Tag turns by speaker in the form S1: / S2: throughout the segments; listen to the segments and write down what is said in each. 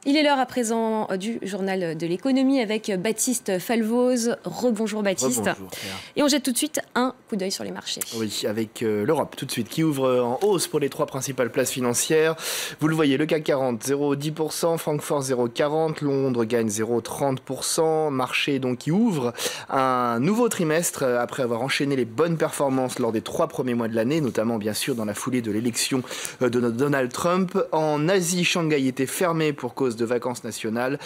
S1: Il est l'heure à présent du journal de l'économie avec Baptiste Falvoz. Rebonjour Baptiste.
S2: Rebonjour.
S1: Et on jette tout de suite un coup d'œil sur les marchés.
S2: Oui, avec l'Europe tout de suite qui ouvre en hausse pour les trois principales places financières. Vous le voyez, le CAC 40 0,10%, Francfort 0,40%, Londres gagne 0,30%. Marché donc qui ouvre un nouveau trimestre après avoir enchaîné les bonnes performances lors des 3 premiers mois de l'année, notamment bien sûr dans la foulée de l'élection de Donald Trump. En Asie, Shanghai était fermé pour cause de vacances nationales,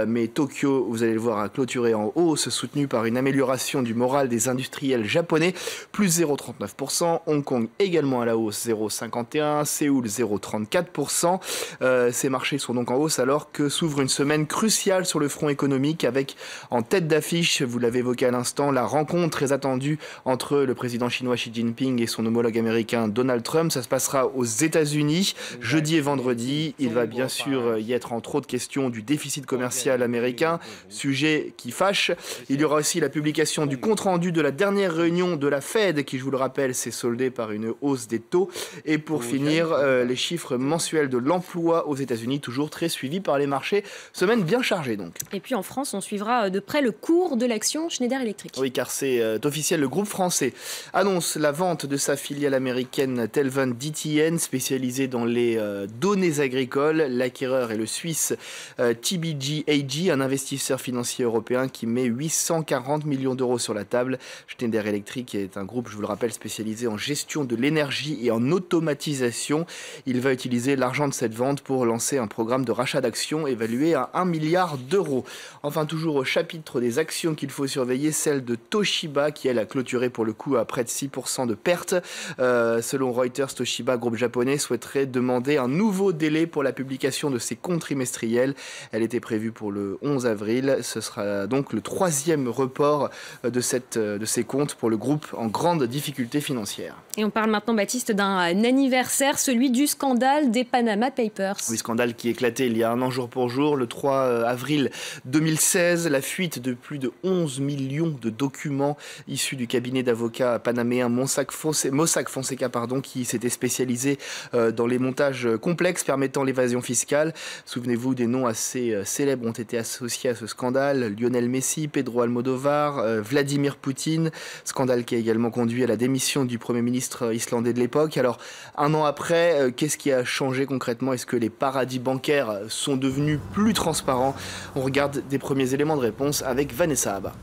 S2: mais Tokyo, vous allez le voir, a clôturé en hausse, soutenu par une amélioration du moral des industriels japonais, plus 0,39%, Hong Kong également à la hausse, 0,51%, Séoul 0,34%. Ces marchés sont donc en hausse alors que s'ouvre une semaine cruciale sur le front économique avec en tête d'affiche, vous l'avez évoqué à l'instant, la rencontre très attendue entre le président chinois Xi Jinping et son homologue américain Donald Trump. Ça se passera aux États-Unis jeudi et vendredi. Il va bien sûr y être entre autres question du déficit commercial américain, sujet qui fâche. Il y aura aussi la publication du compte-rendu de la dernière réunion de la Fed qui, je vous le rappelle, s'est soldée par une hausse des taux. Et pour finir, les chiffres mensuels de l'emploi aux États-Unis, toujours très suivis par les marchés. Semaine bien chargée donc.
S1: Et puis en France, on suivra de près le cours de l'action Schneider Electric.
S2: Oui, car c'est officiel, le groupe français annonce la vente de sa filiale américaine Telvent DTN, spécialisée dans les données agricoles. L'acquéreur est le Suisse TBG AG, un investisseur financier européen qui met 840 millions d'euros sur la table. Schneider Electric est un groupe, je vous le rappelle, spécialisé en gestion de l'énergie et en automatisation. Il va utiliser l'argent de cette vente pour lancer un programme de rachat d'actions évalué à 1 milliard d'euros. Enfin, toujours au chapitre des actions qu'il faut surveiller, celle de Toshiba qui, elle, a clôturé pour le coup à près de 6% de pertes. Selon Reuters, Toshiba, groupe japonais, souhaiterait demander un nouveau délai pour la publication de ses comptes trimestriels. Elle était prévue pour le 11 avril. Ce sera donc le 3e report de ces comptes pour le groupe en grande difficulté financière.
S1: Et on parle maintenant, Baptiste, d'un anniversaire, celui du scandale des Panama Papers.
S2: Oui, scandale qui éclatait il y a un an jour pour jour, le 3 avril 2016. La fuite de plus de 11 millions de documents issus du cabinet d'avocats panaméen Mossack Fonseca, qui s'était spécialisé dans les montages complexes permettant l'évasion fiscale. Souvenez-vous, des noms assez célèbres ont été associés à ce scandale. Lionel Messi, Pedro Almodovar, Vladimir Poutine. Scandale qui a également conduit à la démission du Premier ministre islandais de l'époque. Alors, un an après, qu'est-ce qui a changé concrètement? Est-ce que les paradis bancaires sont devenus plus transparents? On regarde des premiers éléments de réponse avec Vanessa Abba.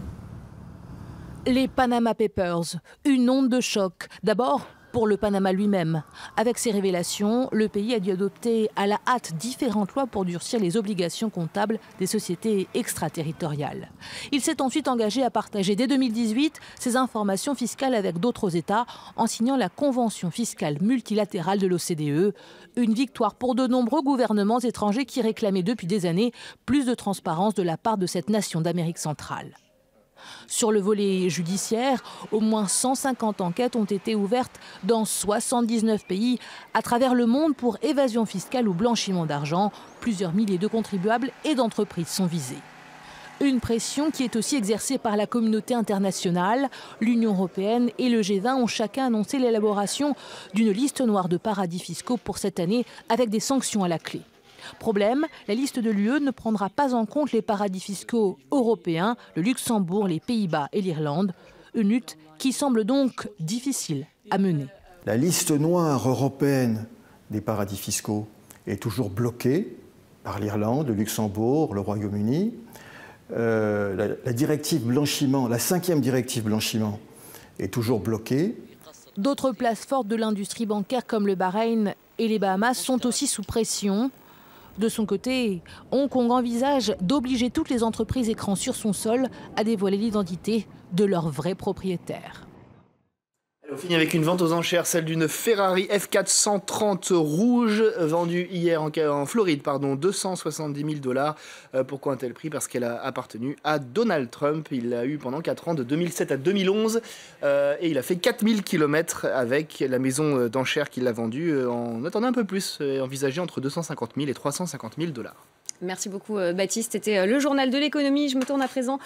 S3: Les Panama Papers, une onde de choc. D'abord, pour le Panama lui-même. Avec ces révélations, le pays a dû adopter à la hâte différentes lois pour durcir les obligations comptables des sociétés extraterritoriales. Il s'est ensuite engagé à partager dès 2018 ces informations fiscales avec d'autres États en signant la Convention fiscale multilatérale de l'OCDE. Une victoire pour de nombreux gouvernements étrangers qui réclamaient depuis des années plus de transparence de la part de cette nation d'Amérique centrale. Sur le volet judiciaire, au moins 150 enquêtes ont été ouvertes dans 79 pays à travers le monde pour évasion fiscale ou blanchiment d'argent. Plusieurs milliers de contribuables et d'entreprises sont visés. Une pression qui est aussi exercée par la communauté internationale. L'Union européenne et le G20 ont chacun annoncé l'élaboration d'une liste noire de paradis fiscaux pour cette année avec des sanctions à la clé. Problème, la liste de l'UE ne prendra pas en compte les paradis fiscaux européens, le Luxembourg, les Pays-Bas et l'Irlande. Une lutte qui semble donc difficile à mener.
S4: La liste noire européenne des paradis fiscaux est toujours bloquée par l'Irlande, le Luxembourg, le Royaume-Uni. La directive blanchiment, la 5e directive blanchiment est toujours bloquée.
S3: D'autres places fortes de l'industrie bancaire comme le Bahreïn et les Bahamas sont aussi sous pression. De son côté, Hong Kong envisage d'obliger toutes les entreprises écrans sur son sol à dévoiler l'identité de leurs vrais propriétaires.
S2: On finit avec une vente aux enchères, celle d'une Ferrari F430 rouge, vendue hier en Floride, 270 000 $. Pourquoi un tel prix? Parce qu'elle a appartenu à Donald Trump. Il l'a eu pendant 4 ans, de 2007 à 2011, et il a fait 4000 km avec la maison d'enchères qui l'a vendue. On attendait un peu plus, envisagé entre 250 000 et 350 000 $.
S1: Merci beaucoup Baptiste, c'était le journal de l'économie. Je me tourne à présent